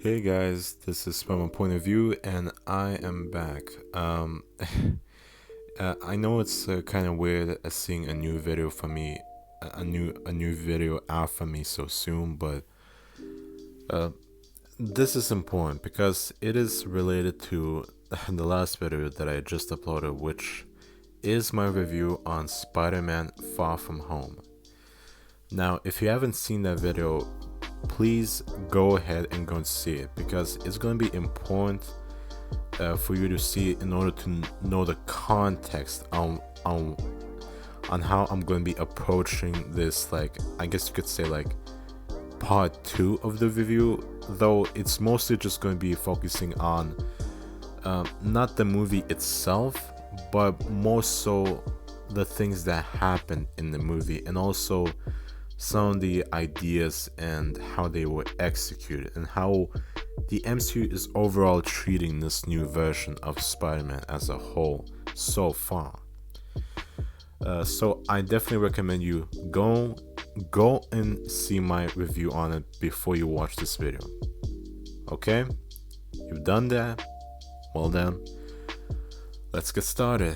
Hey guys, this is from a point of view, and I am back. I know it's kind of weird seeing a new video from me, a new video out from me so soon, but uh, this is important because it is related to the last video that I just uploaded, which is my review on Spider-Man: Far From Home. Now, if you haven't seen that video, please go ahead and go and see it because it's going to be important for you to see it in order to know the context on how I'm going to be approaching this, like, I guess you could say, like, part 2 of the review, though it's mostly just going to be focusing on not the movie itself, but more so the things that happen in the movie, and also some of the ideas and how they were executed, and how the MCU is overall treating this new version of Spider-Man as a whole so far. So I definitely recommend you go and see my review on it before you watch this video. Okay, you've done that. Well then, let's get started.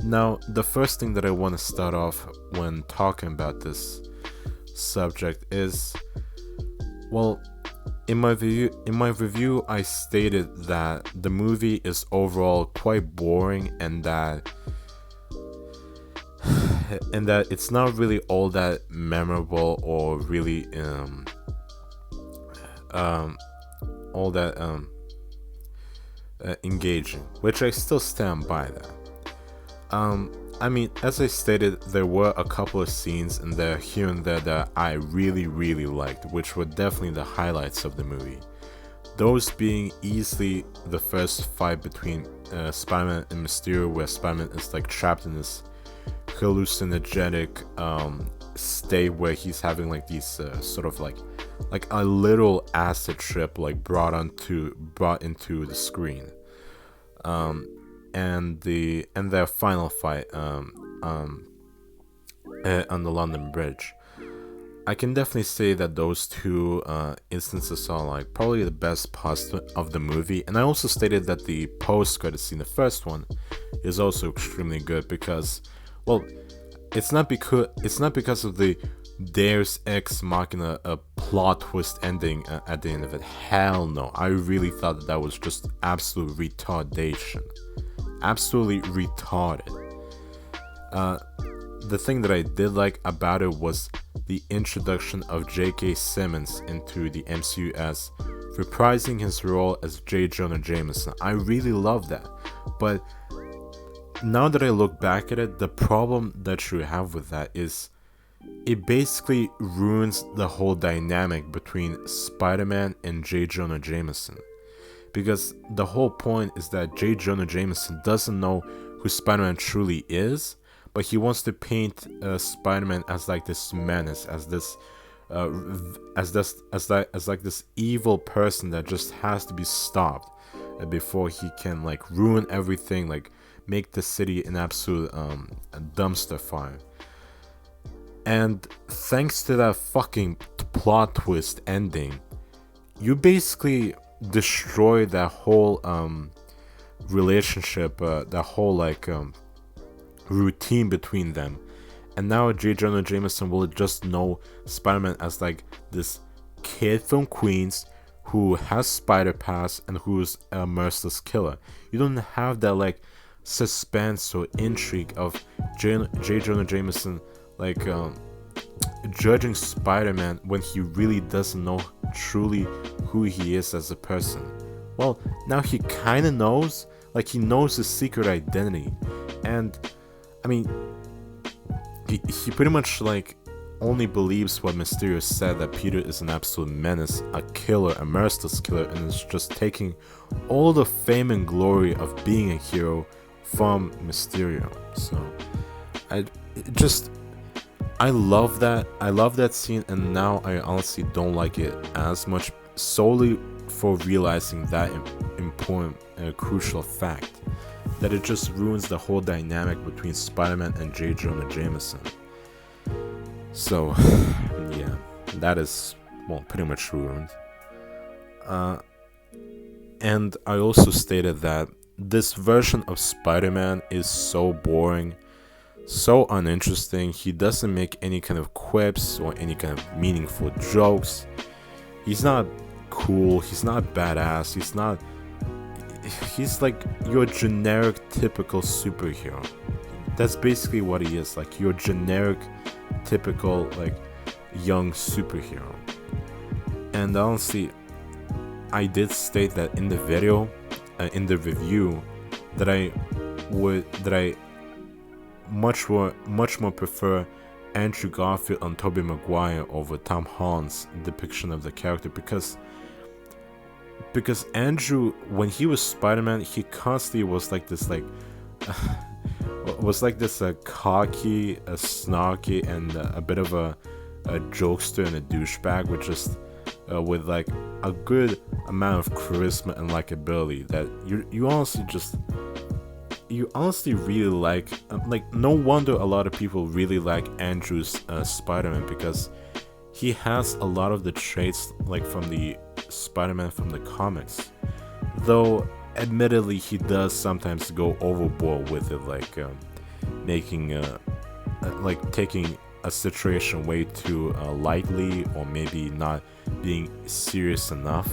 Now, the first thing that I want to start off when talking about this subject is, well, in my review I stated that the movie is overall quite boring, and that it's not really all that memorable or really all that engaging, which I still stand by that. I mean, as I stated, there were a couple of scenes in there here and there that I really liked, which were definitely the highlights of the movie. Those being easily the first fight between Spider-Man and Mysterio, where Spider-Man is like trapped in this hallucinogenic state where he's having like these sort of like a little acid trip, like brought into the screen. And their final fight on the London Bridge. I can definitely say that those two instances are like probably the best parts of the movie, and I also stated that the post-credit scene, the first one, is also extremely good because, well, it's not because of the Deus Ex Machina a plot twist ending at the end of it. Hell no, I really thought that was just absolute retardation. Absolutely retarded. The thing that I did like about it was the introduction of J.K. Simmons into the MCU as reprising his role as J. Jonah Jameson. I really love that. But now that I look back at it, the problem that you have with that is it basically ruins the whole dynamic between Spider-Man and J. Jonah Jameson. Because the whole point is that J. Jonah Jameson doesn't know who Spider-Man truly is, but he wants to paint Spider-Man as like this menace, as like this evil person that just has to be stopped before he can like ruin everything, like make the city an absolute dumpster fire. And thanks to that fucking plot twist ending, you basically destroy that whole relationship, that whole like routine between them. And now J. Jonah Jameson will just know Spider-Man as like this kid from Queens who has spider pass and who's a merciless killer. You don't have that like suspense or intrigue of J. Jonah Jameson like judging Spider-Man when he really doesn't know truly who he is as a person. Well, now he kind of knows, like he knows his secret identity, and I mean, he pretty much like only believes what Mysterio said, that Peter is an absolute menace, a killer, a merciless killer, and is just taking all the fame and glory of being a hero from Mysterio. So I love that. I love that scene, and now I honestly don't like it as much, solely for realizing that important and crucial fact, that it just ruins the whole dynamic between Spider-Man and J. Jonah Jameson. So, yeah, that is, well, pretty much ruined. And I also stated that this version of Spider-Man is so boring, so uninteresting. He doesn't make any kind of quips or any kind of meaningful jokes. He's not cool, he's not badass, he's like your generic typical superhero. That's basically what he is, like your generic typical like young superhero. And honestly, I did state that in the video, in the review, that I much more prefer Andrew Garfield and Tobey Maguire over Tom Holland's depiction of the character, because Andrew, when he was Spider-Man, he constantly was like this cocky, a snarky, and a bit of a jokester and a douchebag, with just with like a good amount of charisma and likability that you honestly really like. No wonder a lot of people really like Andrew's Spider-Man, because he has a lot of the traits like from the Spider-Man from the comics, though admittedly he does sometimes go overboard with it, like making like taking a situation way too lightly, or maybe not being serious enough.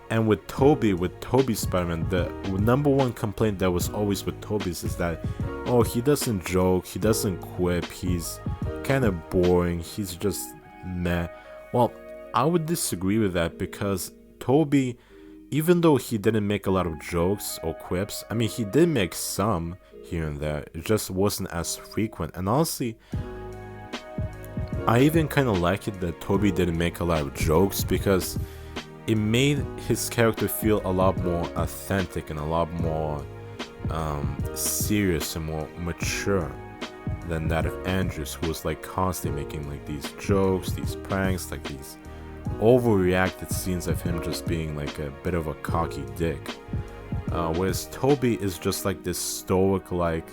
And with Tobey's Spider-Man, the number one complaint that was always with Tobey's is that, oh, he doesn't joke, he doesn't quip, he's kind of boring, he's just meh. Well, I would disagree with that, because Tobey, even though he didn't make a lot of jokes or quips, I mean, he did make some here and there, it just wasn't as frequent. And honestly, I even kind of like it that Tobey didn't make a lot of jokes, because it made his character feel a lot more authentic and a lot more serious and more mature than that of Andrews, who was like constantly making like these jokes, these pranks, like these overreacted scenes of him just being like a bit of a cocky dick. Whereas Tobey is just like this stoic, like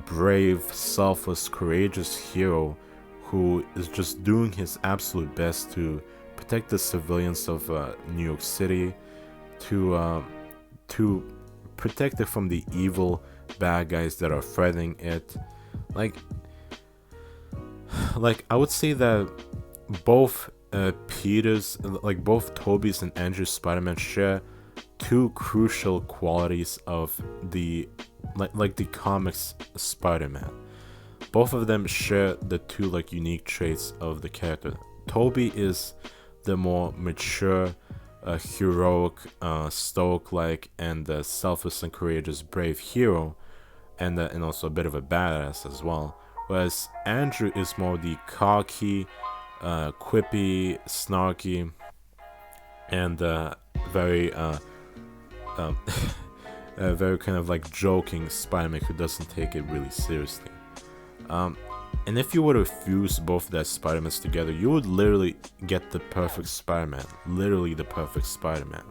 brave, selfless, courageous hero who is just doing his absolute best to protect the civilians of New York City, to protect it from the evil bad guys that are threatening it. Like I would say that both both Tobey's and Andrew's Spider-Man share two crucial qualities of the the comics Spider-Man. Both of them share the two like unique traits of the character. Tobey is the more mature, heroic, stoic-like, and selfless and courageous, brave hero, and also a bit of a badass as well. Whereas Andrew is more the cocky, quippy, snarky, and very, very kind of like joking Spider-Man who doesn't take it really seriously. And if you were to fuse both of that Spider-Mans together, you would literally get the perfect Spider-Man. Literally the perfect Spider-Man.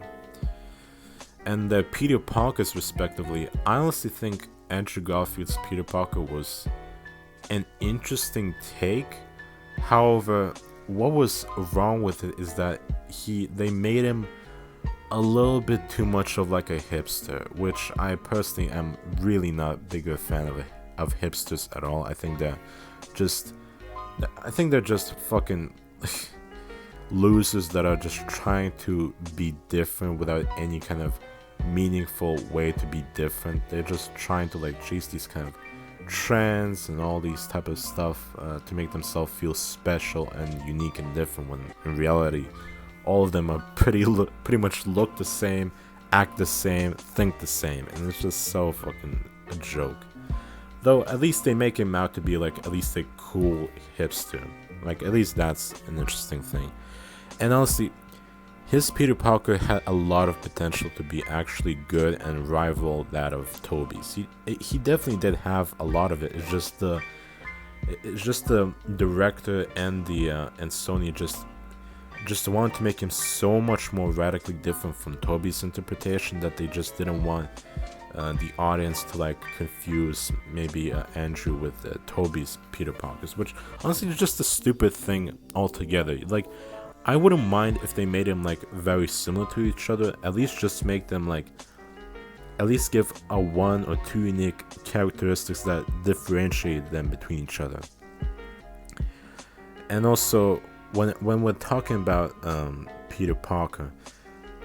And the Peter Parkers respectively, I honestly think Andrew Garfield's Peter Parker was an interesting take. However, what was wrong with it is that they made him a little bit too much of like a hipster, which I personally am really not big a fan of hipsters at all. I think they're just fucking losers that are just trying to be different without any kind of meaningful way to be different. They're just trying to like chase these kind of trends and all these type of stuff to make themselves feel special and unique and different, when in reality all of them are pretty much look the same, act the same, think the same, and it's just so fucking a joke. Though at least they make him out to be like at least a cool hipster. Like at least that's an interesting thing. And honestly, his Peter Parker had a lot of potential to be actually good and rival that of Tobey's. He definitely did have a lot of it. It's just the director and Sony just wanted to make him so much more radically different from Tobey's interpretation that they just didn't want the audience to like confuse maybe Andrew with Tobey's Peter Parkers, which honestly is just a stupid thing altogether. Like, I wouldn't mind if they made them like very similar to each other. At least just make them like, at least give a one or two unique characteristics that differentiate them between each other. And also, when we're talking about Peter Parker,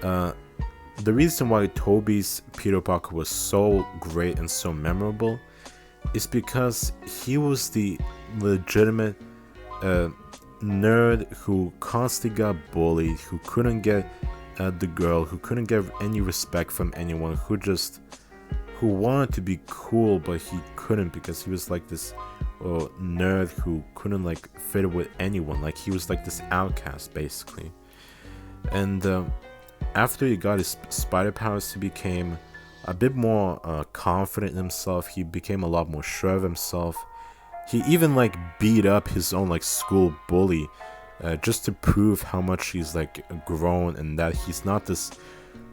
the reason why Tobey's Peter Parker was so great and so memorable is because he was the legitimate nerd who constantly got bullied, who couldn't get the girl, who couldn't get any respect from anyone, who wanted to be cool but he couldn't because he was like this nerd who couldn't like fit with anyone. Like he was like this outcast basically. And after he got his spider powers, he became a bit more confident in himself. He became a lot more sure of himself. He even like beat up his own like school bully just to prove how much he's like grown and that he's not this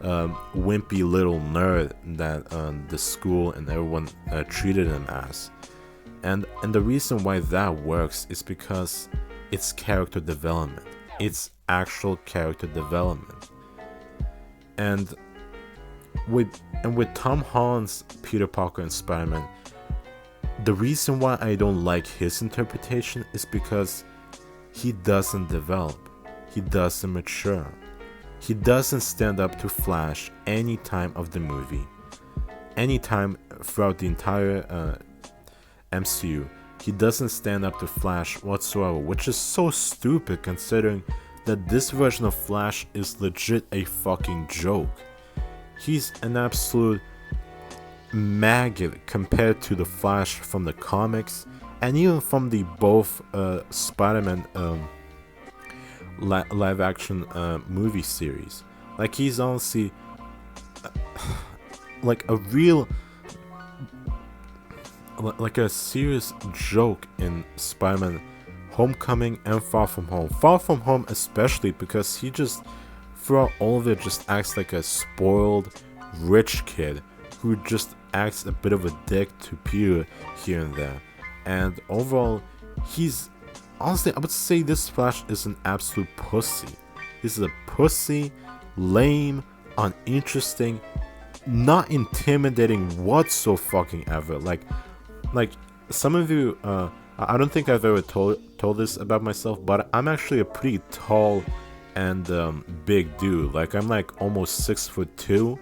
wimpy little nerd that the school and everyone treated him as. And the reason why that works is because it's character development. It's actual character development. And with Tom Holland's Peter Parker and Spider-Man, the reason why I don't like his interpretation is because he doesn't develop. He doesn't mature. He doesn't stand up to Flash any time of the movie. Any time throughout the entire MCU, he doesn't stand up to Flash whatsoever, which is so stupid considering that this version of Flash is legit a fucking joke. He's an absolute maggot compared to the Flash from the comics and even from the both Spider-Man live action movie series. Like he's honestly like a real, like a serious joke in Spider-Man Homecoming and Far From Home. Far From Home especially because he just throughout all of it just acts like a spoiled rich kid who just acts a bit of a dick to Peter here and there. And overall, he's honestly, I would say this Flash is an absolute pussy. This is a pussy, lame, uninteresting, not intimidating whatsoever. Like some of you, I don't think I've ever told this about myself, but I'm actually a pretty tall and big dude. Like I'm like almost 6'2",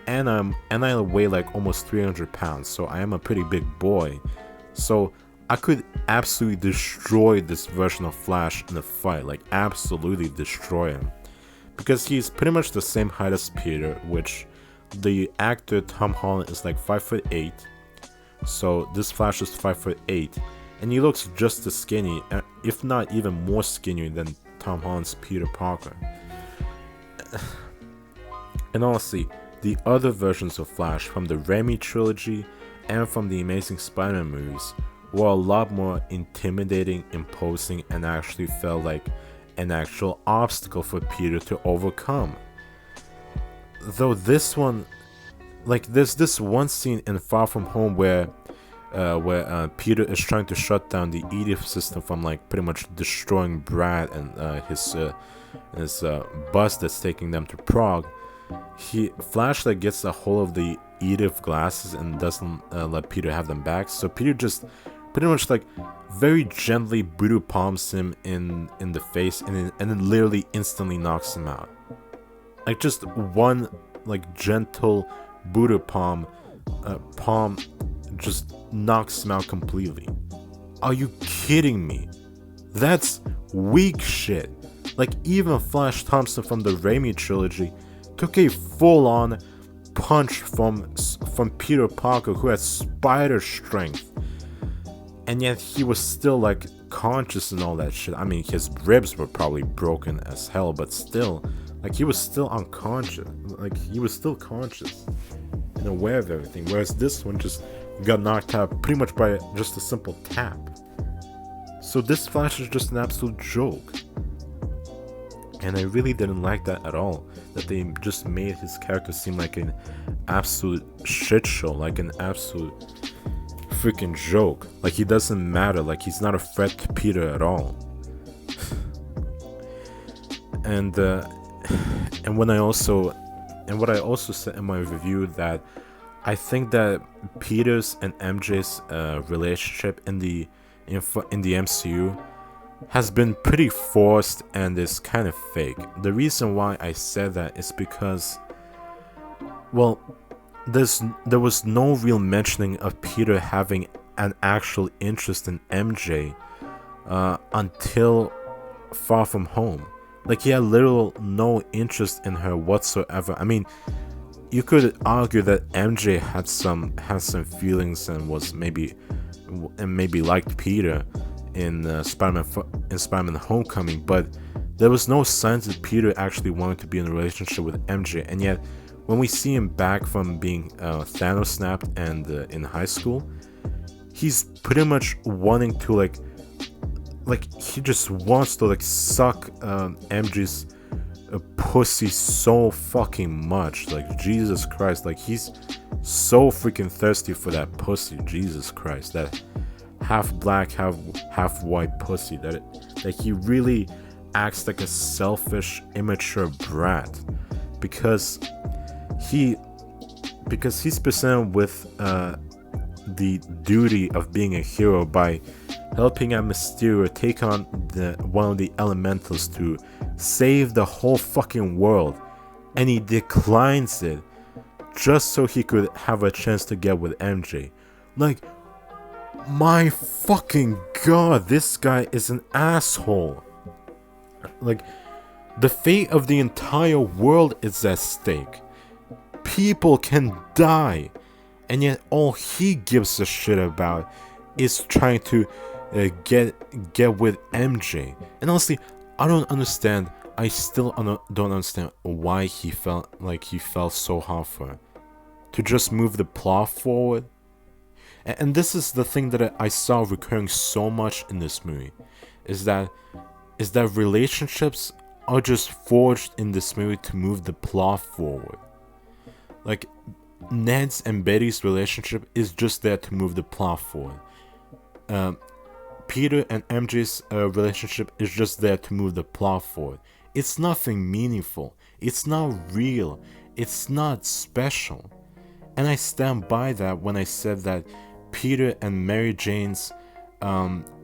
and I weigh like almost 300 pounds. So I am a pretty big boy. So I could absolutely destroy this version of Flash in a fight, like absolutely destroy him, because he's pretty much the same height as Peter, which the actor Tom Holland is like 5'8". So this Flash is 5'8", and he looks just as skinny, if not even more skinny than Tom Holland's Peter Parker. And honestly, the other versions of Flash from the Raimi trilogy and from the Amazing Spider-Man movies were a lot more intimidating, imposing, and actually felt like an actual obstacle for Peter to overcome. Though this one, like there's this one scene in Far From Home where Peter is trying to shut down the EDF system from like pretty much destroying Brad and his bus that's taking them to Prague. Flash like gets a hold of the EDF glasses and doesn't let Peter have them back. So Peter just pretty much like very gently voodoo palms him in the face and then literally instantly knocks him out. Like just one like gentle voodoo palm just knocks him out completely. Are you kidding me? That's weak shit. Like even Flash Thompson from the Raimi trilogy took a full-on punch from Peter Parker, who had spider strength, and yet he was still like conscious and all that shit. I mean, his ribs were probably broken as hell, but still, like he was still unconscious. Like he was still conscious and aware of everything, whereas this one just got knocked out pretty much by just a simple tap. So this Flash is just an absolute joke. And I really didn't like that at all, that they just made his character seem like an absolute shit show, like an absolute freaking joke. Like he doesn't matter, like he's not a threat to Peter at all. and and when I also and what I also said in my review, that I think that Peter's and MJ's relationship in the MCU has been pretty forced and is kind of fake. The reason why I said that is because, well, there was no real mentioning of Peter having an actual interest in MJ until Far From Home. Like, he had little no interest in her whatsoever. I mean, you could argue that MJ had some feelings and maybe liked Peter in Spider-Man Homecoming, but there was no signs that Peter actually wanted to be in a relationship with MJ. And yet, when we see him back from being Thanos snapped and in high school, he's pretty much wanting to like he just wants to like suck MJ's pussy so fucking much. Like, Jesus Christ, like he's so freaking thirsty for that pussy. Jesus Christ, that half black, half white pussy. That he really acts like a selfish, immature brat because he's presented with the duty of being a hero by helping out Mysterio take on one of the elementals to save the whole fucking world, and he declines it just so he could have a chance to get with MJ. Like, my fucking god, this guy is an asshole. Like, the fate of the entire world is at stake. People can die, and yet all he gives a shit about is trying to get with MJ. And honestly, I don't understand. I still don't understand why he felt so hard for her. To just move the plot forward. And this is the thing that I saw recurring so much in this movie, is that relationships are just forged in this movie to move the plot forward. Like, Ned's and Betty's relationship is just there to move the plot forward. Peter and MJ's relationship is just there to move the plot forward. It's nothing meaningful. It's not real. It's not special. And I stand by that when I said that Peter and Mary Jane's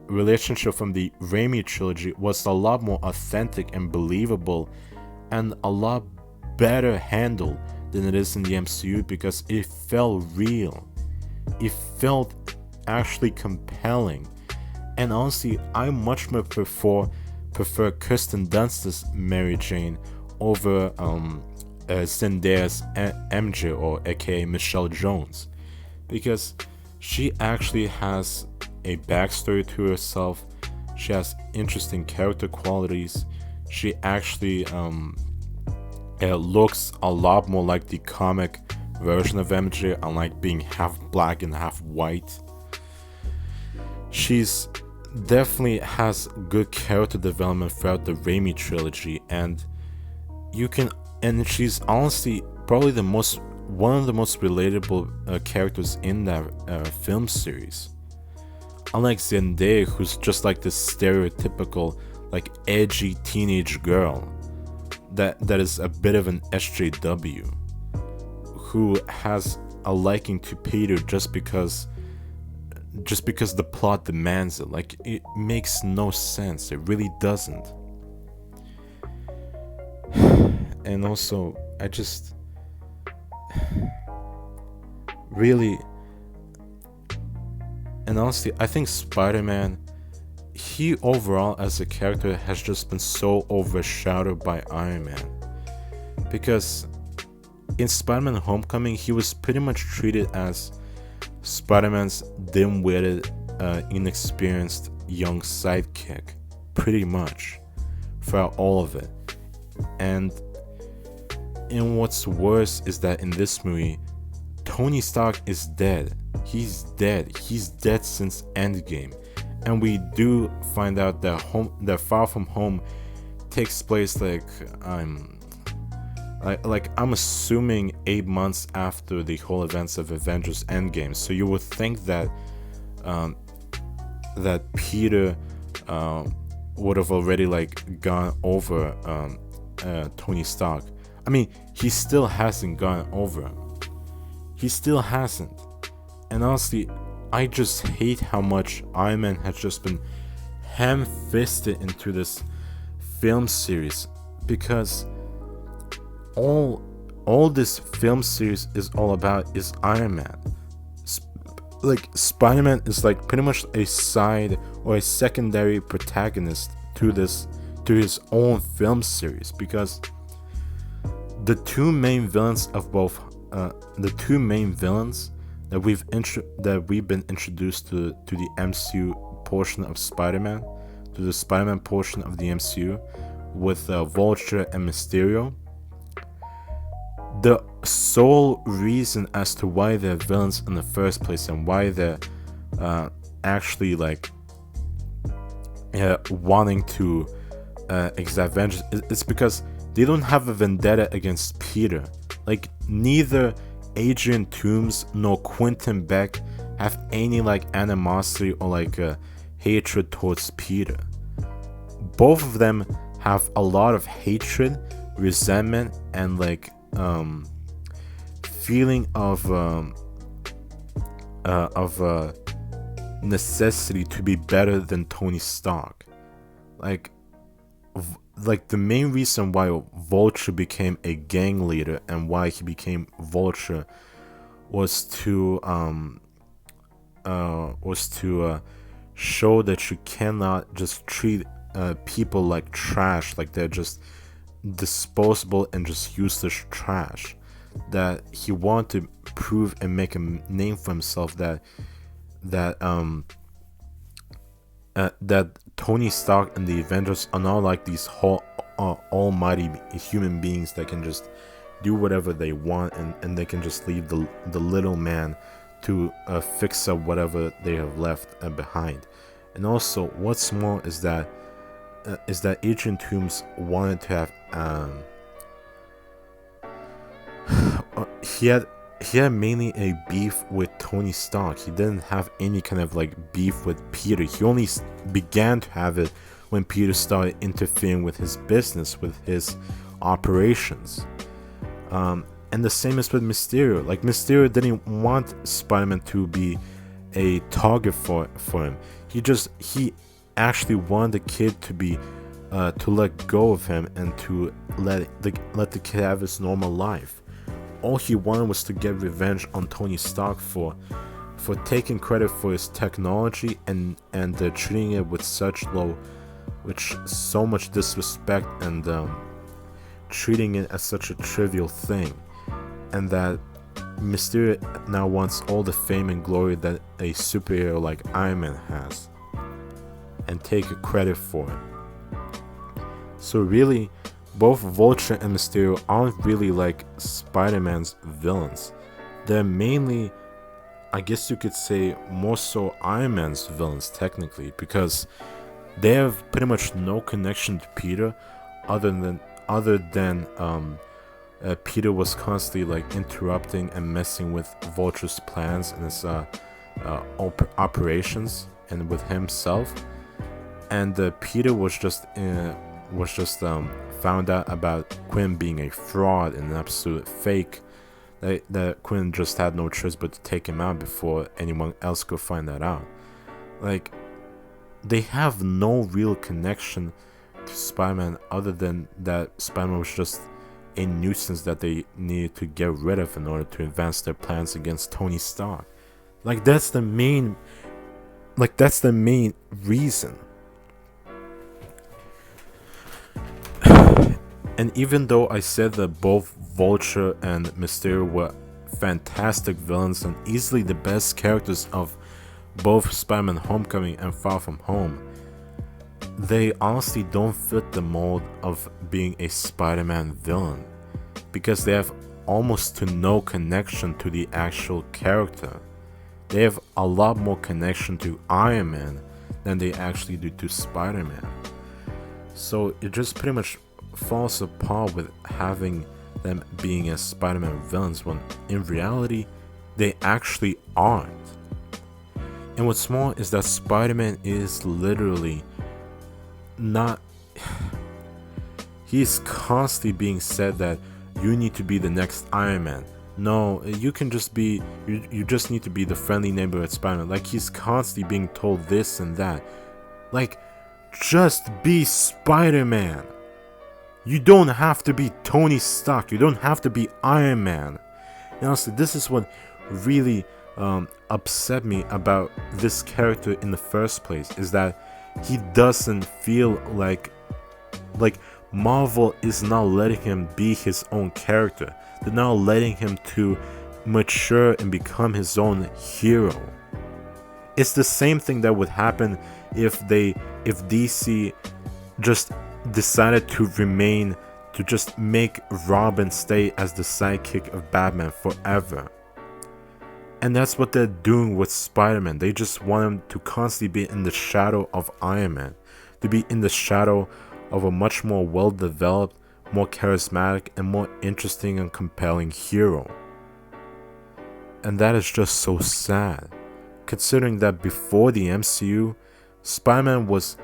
relationship from the Raimi trilogy was a lot more authentic and believable and a lot better handled than it is in the MCU, because it felt real. It felt actually compelling. And honestly, I much more prefer Kirsten Dunst's Mary Jane over Zendaya's MJ, or aka Michelle Jones, because she actually has a backstory to herself. She has interesting character qualities. She actually looks a lot more like the comic version of MJ, unlike being half black and half white. She's definitely has good character development throughout the Raimi trilogy, and she's honestly probably one of the most relatable characters in that film series. Unlike Zendaya, who's just like this stereotypical, like, edgy teenage girl that is a bit of an SJW, who has a liking to Peter just because the plot demands it. Like, it makes no sense. It really doesn't. And also, I just really, and honestly, I think Spider-Man, he overall as a character has just been so overshadowed by Iron Man, because in Spider-Man Homecoming, he was pretty much treated as Spider-Man's dim-witted, inexperienced young sidekick, pretty much, throughout all of it. And what's worse is that in this movie, Tony Stark is dead. He's dead. He's dead since Endgame. And we do find out that Far From Home takes place I'm assuming 8 months after the whole events of Avengers Endgame. So you would think that that Peter would have already gone over Tony Stark. I mean, he still hasn't gotten over him. He still hasn't. And honestly, I just hate how much Iron Man has just been ham-fisted into this film series, because all this film series is all about is Iron Man. Like, Spider-Man is like pretty much a side or a secondary protagonist to his own film series, because the two main villains of both the two main villains that we've been introduced to the MCU portion of Spider-Man, to the Spider-Man portion of the MCU, with Vulture and Mysterio. The sole reason as to why they're villains in the first place and why they're actually like wanting to exact vengeance is because they don't have a vendetta against Peter. Like, neither Adrian Toomes nor Quentin Beck have any like animosity or like hatred towards Peter. Both of them have a lot of hatred, resentment, and like feeling of necessity to be better than Tony Stark. Like the main reason why Vulture became a gang leader and why he became Vulture was to show that you cannot just treat people like trash, like they're just disposable and just useless trash. That he wanted to prove and make a name for himself that Tony Stark and the Avengers are not like these whole almighty human beings that can just do whatever they want, and they can just leave the little man to fix up whatever they have left behind. And also, what's more is that Adrian Toomes wanted to have he had mainly a beef with Tony Stark. He didn't have any kind of like beef with Peter. He only began to have it when Peter started interfering with his business, with his operations. And the same is with Mysterio. Like, Mysterio didn't want Spider-Man to be a target for him. He actually wanted the kid to be to let go of him and to let the kid have his normal life. All he wanted was to get revenge on Tony Stark for taking credit for his technology and treating it with so much disrespect, and treating it as such a trivial thing. And that Mysterio now wants all the fame and glory that a superhero like Iron Man has, and take credit for it. So really, both Vulture and Mysterio aren't really like Spider-Man's villains. They're mainly, I guess you could say, more so Iron Man's villains technically, because they have pretty much no connection to Peter, other than Peter was constantly like interrupting and messing with Vulture's plans and his operations, and with himself. And Peter was just found out about Quinn being a fraud and an absolute fake, that Quinn just had no choice but to take him out before anyone else could find that out. Like, they have no real connection to Spider-Man, other than that Spider-Man was just a nuisance that they needed to get rid of in order to advance their plans against Tony Stark. Like, that's the main reason. And even though I said that both Vulture and Mysterio were fantastic villains and easily the best characters of both Spider-Man Homecoming and Far From Home, they honestly don't fit the mold of being a Spider-Man villain, because they have almost to no connection to the actual character. They have a lot more connection to Iron Man than they actually do to Spider-Man. So it just pretty much falls apart with having them being as Spider-Man villains, when in reality they actually aren't. And what's more is that Spider-Man is literally not He's constantly being said that you need to be the next Iron Man. No, you can just be, you just need to be the friendly neighborhood Spider-Man. Like, he's constantly being told this and that. Like, just be Spider-Man. You don't have to be Tony Stark. You don't have to be Iron Man. And honestly, this is what really upset me about this character in the first place, is that he doesn't feel like Marvel is not letting him be his own character. They're not letting him to mature and become his own hero. It's the same thing that would happen if DC just decided to just make Robin stay as the sidekick of Batman forever. And that's what they're doing with Spider-Man. They just want him to constantly be in the shadow of Iron Man, to be in the shadow of a much more well-developed, more charismatic, and more interesting and compelling hero. And that is just so sad, considering that before the MCU, Spider-Man was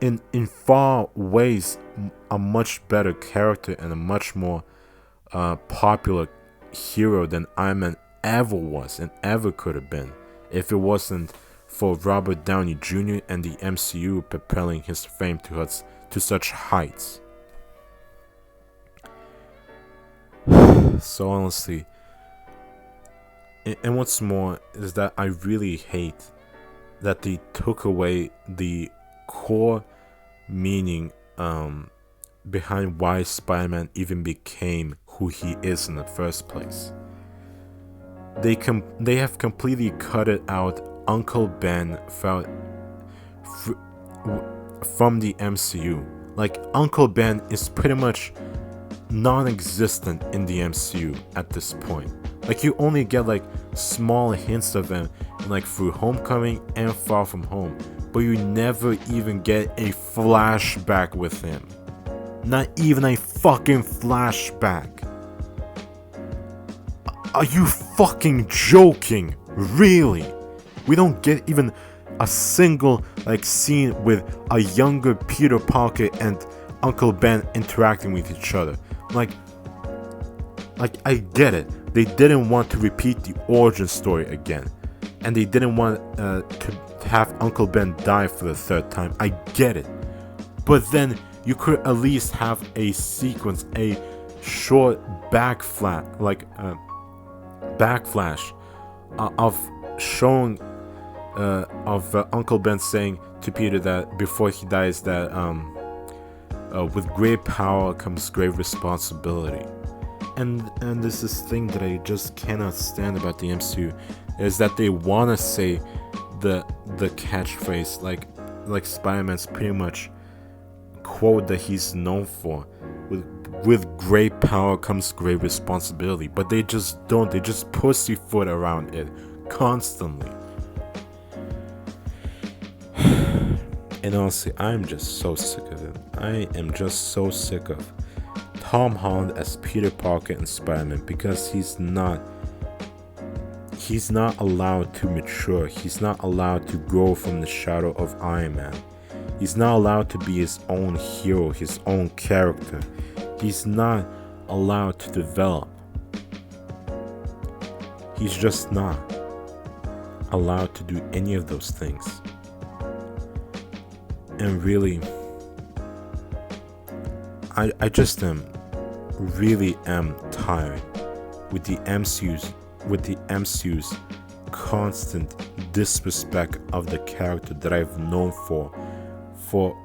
in far ways a much better character and a much more popular hero than Iron Man ever was and ever could have been, if it wasn't for Robert Downey Jr. and the MCU propelling his fame to such heights. So honestly, and what's more is that I really hate that they took away the core meaning behind why Spider-Man even became who he is in the first place. They have completely cut it out. Uncle Ben from the MCU. Like, Uncle Ben is pretty much non-existent in the MCU at this point. Like, you only get like small hints of him like through Homecoming and Far From Home, but you never even get a flashback with him. Not even a fucking flashback. Are you fucking joking? Really? We don't get even a single like scene with a younger Peter Parker and Uncle Ben interacting with each other. Like I get it. They didn't want to repeat the origin story again, and they didn't want to have Uncle Ben die for the third time. I get it, but then you could at least have a sequence, a short backflash of showing of Uncle Ben saying to Peter that before he dies that with great power comes great responsibility. And this is thing that I just cannot stand about the MCU, is that they want to say the catchphrase like Spider-Man's pretty much quote that he's known for, with great power comes great responsibility, but they just don't. They just pussyfoot around it constantly. And honestly, I'm just so sick of it. I am just so sick of Tom Holland as Peter Parker and Spider-Man, because he's not allowed to mature. He's not allowed to grow from the shadow of Iron Man. He's not allowed to be his own hero, his own character. He's not allowed to develop. He's just not allowed to do any of those things. And really, I just really am tired with the MCU's constant disrespect of the character that I've known for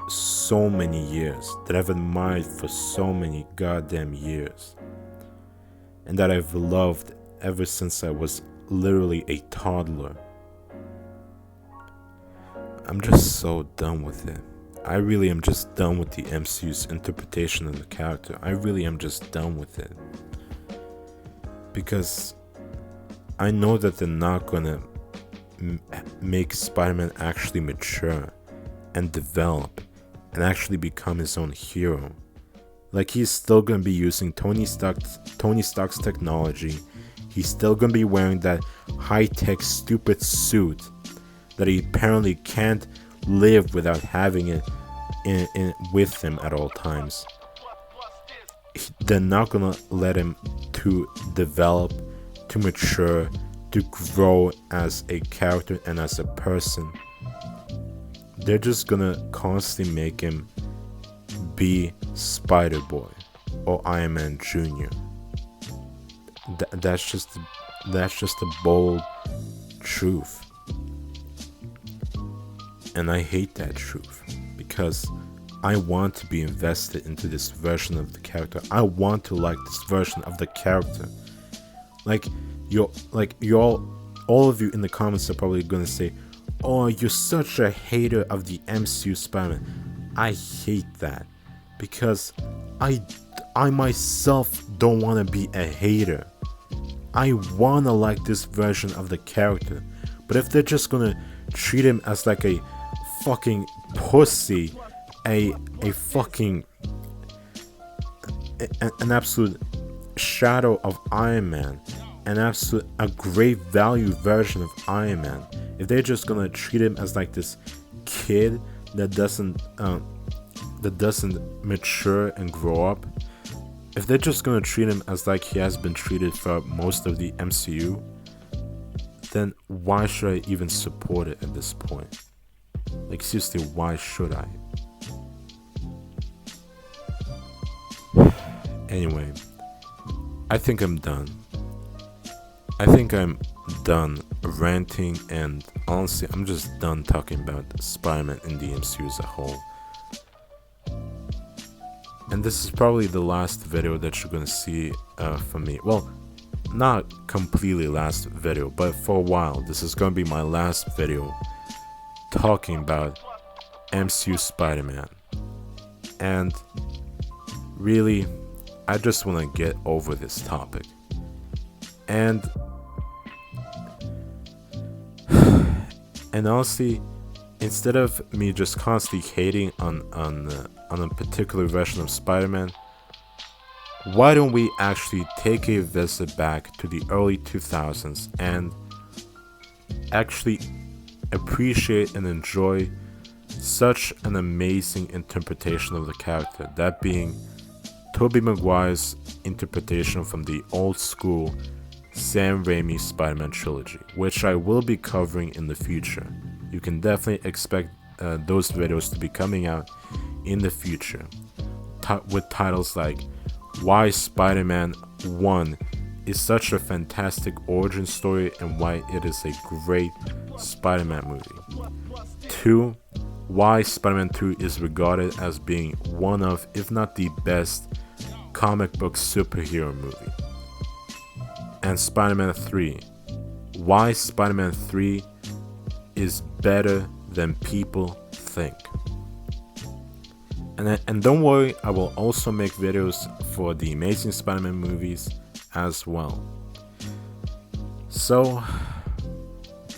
so many years, that I've admired for so many goddamn years, and that I've loved ever since I was literally a toddler. I'm just so done with it. I really am just done with the MCU's interpretation of the character. I really am just done with it. Because I know that they're not gonna make Spider-Man actually mature and develop and actually become his own hero. Like, he's still gonna be using Tony Stark's technology. He's still gonna be wearing that high-tech stupid suit that he apparently can't live without having it in with him at all times. they're not gonna let him to develop, to mature, to grow as a character and as a person. They're just gonna constantly make him be Spider-Boy or Iron Man Jr. That's just a bold truth. And I hate that truth because I want to be invested into this version of the character. I want to like this version of the character. All of you in the comments are probably gonna say, "Oh, you're such a hater of the MCU Spider-Man." I hate that because I myself don't want to be a hater. I wanna like this version of the character, but if they're just gonna treat him as like a fucking pussy, a fucking an absolute shadow of Iron Man, a great value version of Iron Man, if they're just gonna treat him as like this kid that doesn't mature and grow up, if they're just gonna treat him as like he has been treated for most of the MCU, then why should I even support it at this point? Like, seriously, why should I? Anyway, I think I'm done. I think I'm done ranting, and honestly, I'm just done talking about Spider-Man in the MCU as a whole. And this is probably the last video that you're gonna see from me. Well, not completely last video, but for a while, this is gonna be my last video talking about MCU Spider-Man. And really, I just want to get over this topic. And honestly, instead of me just constantly hating on a particular version of Spider-Man, why don't we actually take a visit back to the early 2000s and actually appreciate and enjoy such an amazing interpretation of the character, that being Tobey Maguire's interpretation from the old school Sam Raimi Spider-Man trilogy, which I will be covering in the future. You can definitely expect those videos to be coming out in the future, with titles like Why Spider-Man 1 is such a fantastic origin story and why it is a great Spider-Man movie. 2. Why Spider-Man 2 is regarded as being one of, if not the best, comic book superhero movie. And Spider-Man 3. Why Spider-Man 3 is better than people think. And don't worry, I will also make videos for the Amazing Spider-Man movies as well. So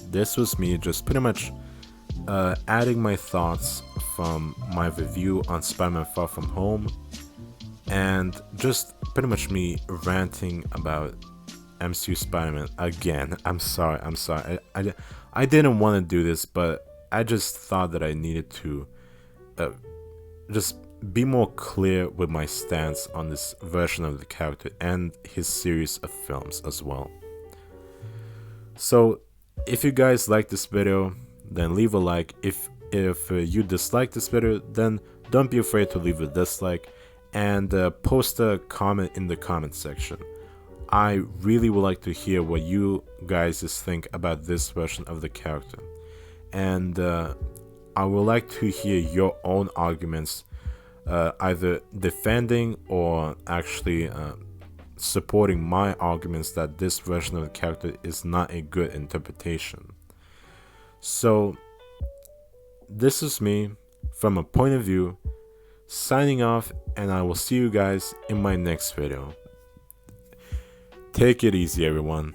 this was me just pretty much adding my thoughts from my review on Spider-Man Far From Home, and just pretty much me ranting about MCU Spider-Man again. I'm sorry. I didn't want to do this, but I just thought that I needed to just be more clear with my stance on this version of the character and his series of films as well. So if you guys like this video, then leave a like. If you dislike this video, then don't be afraid to leave a dislike, and post a comment in the comment section. I really would like to hear what you guys think about this version of the character, and I would like to hear your own arguments, either defending or actually supporting my arguments that this version of the character is not a good interpretation. So this is me from a point of view, signing off, and I will see you guys in my next video. Take it easy, everyone.